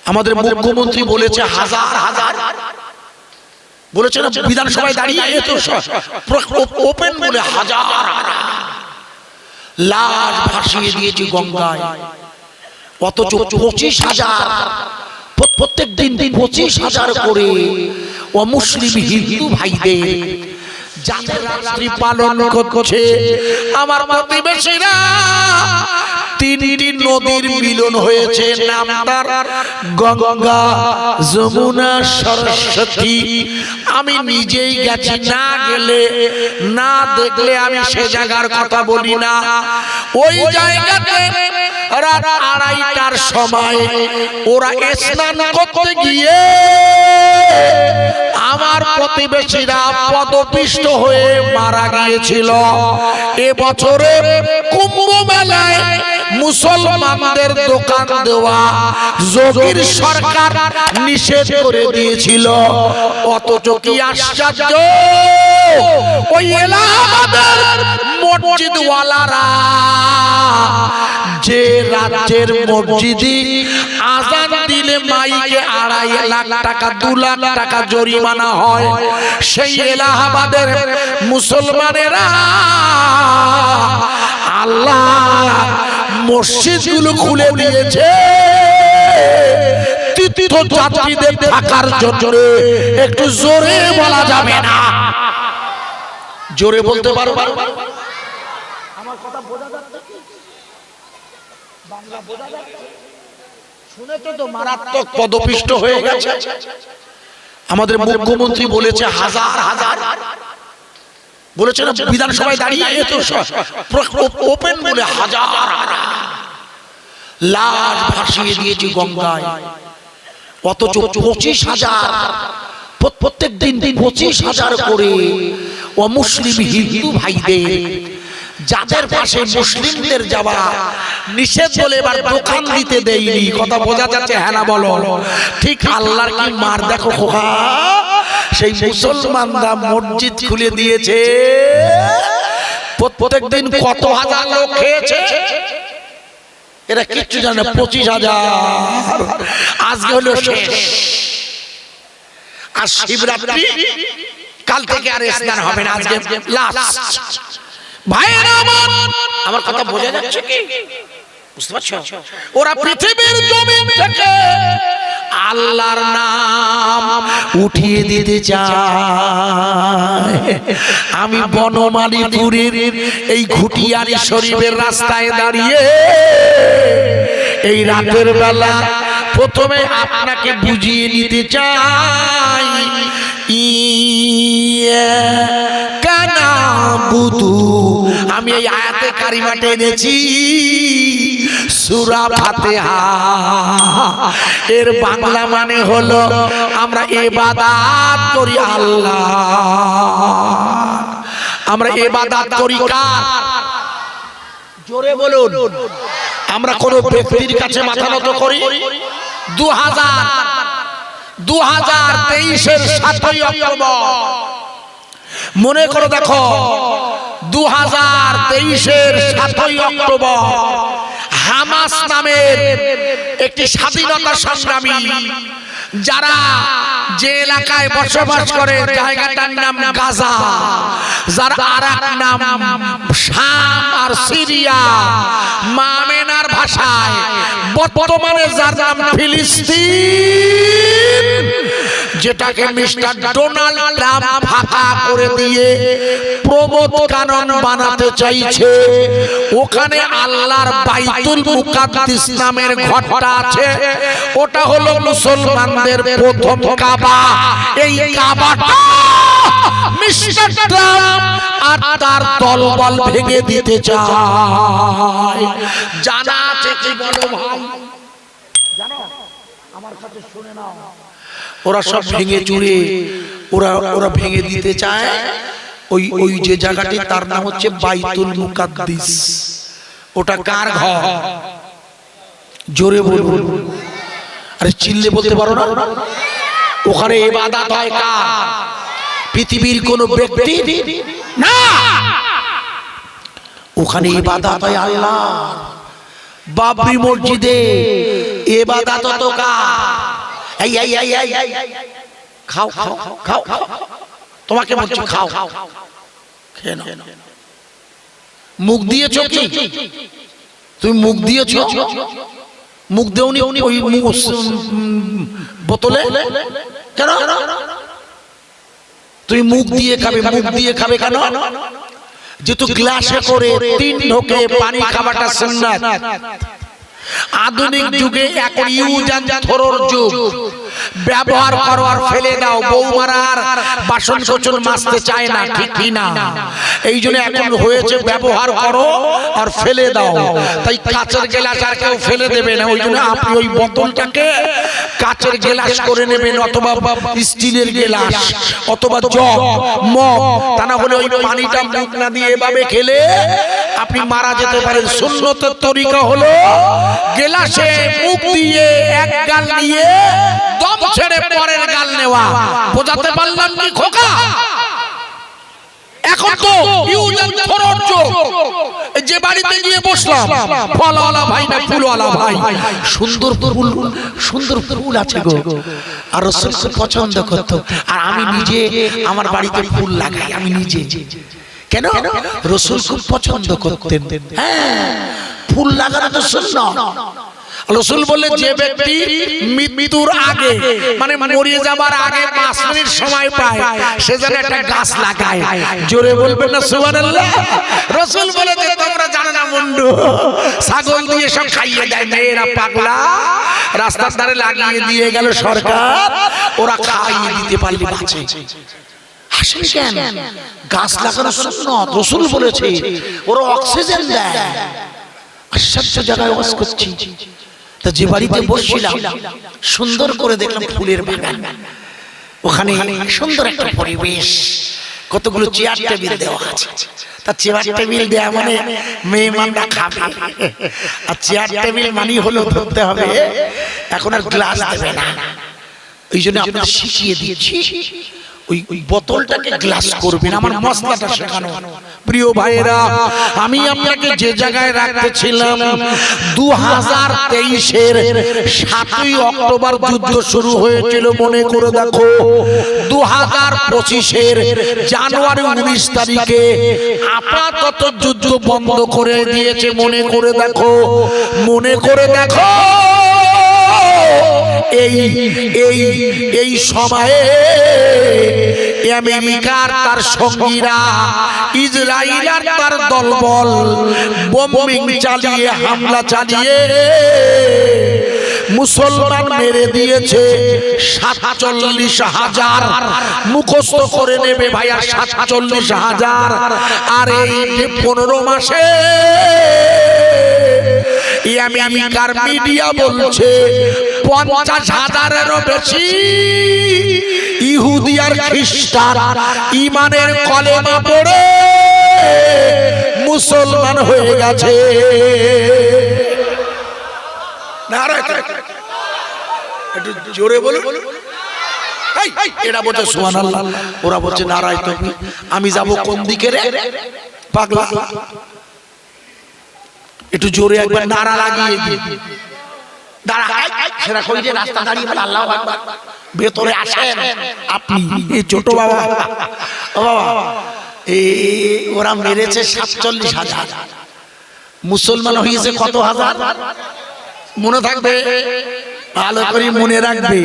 আমাদের মুখ্যমন্ত্রী বলেছে হাজার হাজার, বলেছে না বিধানসভায় দাঁড়িয়ে তো ওপেন বলে হাজার লাশ ভাসিয়ে দিয়েছি গঙ্গায়, অথচ 25,000 প্রত্যেক দিন 25,000 করে অমুসলিম হিন্দু ভাইদের যাদের রাত্রি পালন করছে আমার প্রতিবেশীরা। তিনটি নদীর মিলন হয়েছে, নাম তার গঙ্গা, যমুনা, সরস্বতী। আমি নিজেই গেছি, না গেলে না দেখলে আমি সে জায়গার কথা বলি না। ওই জায়গাতে রাত 2:30টার সময় ওরা স্নান করতে গিয়ে আমার প্রতিবেশীরা পদপিষ্ট হয়ে মারা গিয়েছিল। এবছরে কুম্ভ মেলায় মুসলমানদের দোকান দেওয়া যোগীর সরকার নিষেধ করে দিয়েছিল, অথচ কি আশ্চর্য ওই এলাহাবাদের মসজিদওয়ালারা যে রাজ্যের মসজিদে আযান দিলে মাইকে 2.5 লাখ টাকা 2 লাখ টাকা জরিমানা হয়, সেই এলাহাবাদের মুসলমানেরা আল্লাহ মসজিদগুলো খুলে দিয়েছে তীর্থযাত্রীদের থাকার জন্য। একটু জোরে বলা যাবে না? জোরে বলতে পারো? আমার কথা বোঝা যাচ্ছে কি? বাংলা বোঝা যাচ্ছে? শুনে তো মারাত্মক পদপিষ্ট হয়ে গেছে। আমাদের মুখ্যমন্ত্রী বলেছে হাজার হাজার, বলেছে না বিধানসভায় দাঁড়িয়ে তো ওপেন বলে হাজার লাশ ভাসিয়ে দিয়েছি গঙ্গায়, অথচ 25,000 প্রত্যেক দিন 25,000 করে অমুসলিম হিন্দু ভাইদের যাদের পাশে মুসলিমদের যাওয়া নিষেধ বলে এবার দোকান দিতে দেয়নি। কথা বোঝা যাচ্ছে? হ্যাঁ না বলো? ঠিক আল্লাহর কি মার দেখো খোকা, সেই মুসলমানরা মসজিদ খুলে দিয়েছে, প্রত্যেক দিন কত হাজার লোক খেয়েছে এরা কিচ্ছু জানে না। 25,000 আজকে হলো শেষ, আর শিবরাত্রি কাল থেকে আর স্নান হবে না, আজকে লাস্ট। ভাইরা আমার কথা বোঝা যাচ্ছে কি? বুঝতে পারছো? ওরা পৃথিবীর জমিন থেকে আল্লাহর নাম উঠিয়ে দিতে চায়। আমি বনমালীপুরের এই ঘুটিয়ারি শরীফের রাস্তায় দাঁড়িয়ে এই রাতের বেলা প্রথমে আপনাকে বুঝিয়ে নিতে চাই আমি এই আয়াতে কারিমাটা এনেছি সূরা ফাতিহা। এর বাংলা মানে হলো আমরা ইবাদত করি আল্লাহ, আমরা ইবাদত করি কার? জোরে বলুন। আমরা কোন ব্যক্তির কাছে মাথা নত করি? 2023-এর 7ই অক্টোবর মনে করে দেখো, 2023-এর 7ই অক্টোবর হামাস নামের একটি স্বাধীনতা সংগ্রামী, যারা যে এলাকায় বসবাস করে জায়গাটার নাম গাজা, যার আরেক নাম শাম আর সিরিয়া, মামেনার ভাষায় বর্তমানে যার নাম ফিলিস্তিন, যেটাকে মিস্টার ডোনাল্ড ট্রাম্প ফাঁকা করে দিয়ে প্রমোদ কানন বানাতে চাইছে। ওখানে আল্লাহর বাইতুল মুকাদ্দাস নামের ঘরটা আছে, ওটা হলো মুসলমানদের প্রথম কাবা। এই কাবাটা মিস্টার ট্রাম্প আর তার দলবল ভেঙে দিতে চায়। জানা আছে কি বলো ভাই? জানো? আমার কাছে শুনে নাও। ওরা সব ভেঙে চুরে ওরা ভেঙে দিতে চায় ওই যে জায়গাটি, তার নাম হচ্ছে বাইতুল মুকাদ্দাস। ওটা কার ঘর? জোরে বলুন। আরে চিল্লে বলতে পারো না? ওখানে ইবাদত হয় কার? পৃথিবীর কোন ব্যক্তি না, ওখানে ইবাদত হয় আল্লাহ। বাবরি মসজিদে ইবাদত তো কার? এই খাও খাও খাও খাও, তোমাকে বলছি খাও, খেয়ে নাও। মুখ দিয়েছো কি? তুমি মুখ দিয়েছো? মুখ দেওনি ওই বোতলে কেন? তুমি মুখ দিয়ে খাবে। মুখ দিয়ে খাবে কেন? যেহেতু গ্লাসে করে 3 ঢোকে পানি খাওয়াটা সুন্নাত। আধুনিক যুগে এখন ইউজ এন্ড থ্রোর যুগ, ব্যবহার করো আর ফেলে দাও। বৌমারা আর বাসন কোচন মাজতে চায় না, ঠিক কি না? এই জন্য এখন হয়েছে ব্যবহার করো আর ফেলে দাও। তাই কাচের গ্লাস আর কেউ ফেলে দেবে না। ওই জন্য আপনি ওই বোতলটাকে কাচের গ্লাস করে নেবেন, অথবা স্টিলের গ্লাস, অথবা জগ মগ। তা না হলে ওই পানিটা মুখ না দিয়ে এভাবে খেলে আপনি মারা যেতে পারেন। সুন্নতের তরিকা হলো গ্লাসে মুখ দিয়ে এক গাল নিয়ে দম ছেড়ে পরের গাল নেওয়া। বোঝাতে পারলাম কি খোকা? এখন তো ইউজ এন্ড থ্রোর যুগ। যে বাড়িতে গিয়ে বসলাম, ফলওয়ালা ভাই না ফুলওয়ালা ভাই, সুন্দর ফুল, সুন্দর ফুল আছে গো, আর রাসূল খুব পছন্দ করত। আর আমি নিজে আমার বাড়িতে ফুল লাগাই, আমি নিজে। কেন? রাসূল খুব পছন্দ করতেন। হ্যাঁ, ফুল লাগানো তো সুন্নাত। রাসূল বলে যে ব্যক্তি মৃত্যুর আগে, মানে মরিয়ে যাবার আগে 5 মিনিট সময় পায়, সে যেন একটা গাছ লাগায়। জোরে বলবেন না সুবহানাল্লাহ? রাসূল বলে যে তোমরা জানো না মুন্ডু, ছাগল দিয়ে সব খাইয়ে দেয়, মেয়েরা পাগলা, রাস্তার ধারে লাগিয়ে দিয়ে গেল সরকার, ওরা খাইয়ে দিতে পারলে বাঁচে। হাসেন কেন? গাছ লাগানো সুন্নাত, রাসূল বলেছে। ওরা অক্সিজেন দেয়। আশ্চর্য জায়গায় ওয়াজ করছি। তা যে বাড়িতে বসছিলাম, সুন্দর করে দেখলাম ফুলের বাগান, ওখানে সুন্দর একটা পরিবেশ, কতগুলো চেয়ার টেবিল দেওয়া আছে। তা চেয়ার টেবিল দেওয়া মানে মেহমানরা খাবে, আর চেয়ার টেবিল মানে হলো ধরতে হবে, এখন আর গ্লাস দেবে না। এই জন্য আপনাদের শিখিয়ে দিচ্ছি, ওই বোতলটাকে গ্লাস করবেন। আমার মশলাটা শেখানো। প্রিয় ভাইরা, আমি আপনাকে যে জায়গায় রাখতেছিলাম, 2023-এর 7ই অক্টোবর যুদ্ধ শুরু হয়েছিল, মনে করে দেখো। 2025-এর জানুয়ারি 19 তারিখে আপাতত যুদ্ধ বন্ধ করে দিয়েছে, মনে করে দেখো, মনে করে দেখো। এই সময়ে আমেরিকার তার সঙ্গীরা, ইসরায়েল আর তার দলবল বোম্বিং চালিয়ে, হামলা চালিয়ে মুসলমান মেরে দিয়েছে 47,000। মুখস্থ করে নেবে ভাইয়া, 47,000। আর এই 15 মাসে আমেরিকার মিডিয়া বলছে 50,000-এরও বেশি ইহুদি আর খ্রিস্টান ঈমানের কলেমা পড়ে মুসলমান হয়ে গেছে। একটু জোরে বলুন। এরা বলছে সুবহানাল্লাহ, ওরা বলছে নারায়ে তাকবীর। আমি যাব কোন দিকে রে পাগলা? একটু জোরে একবার নারা লাগিয়ে দিয়ে সেরা কই যে রাস্তা দাঁড়িয়ে বলে আল্লাহু আকবার। ভেতরে আসেন আপনি, এই ছোট বাবা। ও বাবা, ওরা মেরেছে 47,000, মুসলমান হয়েছে কত হাজার? মনে থাকবে, ভালো করে মনে রাখবে।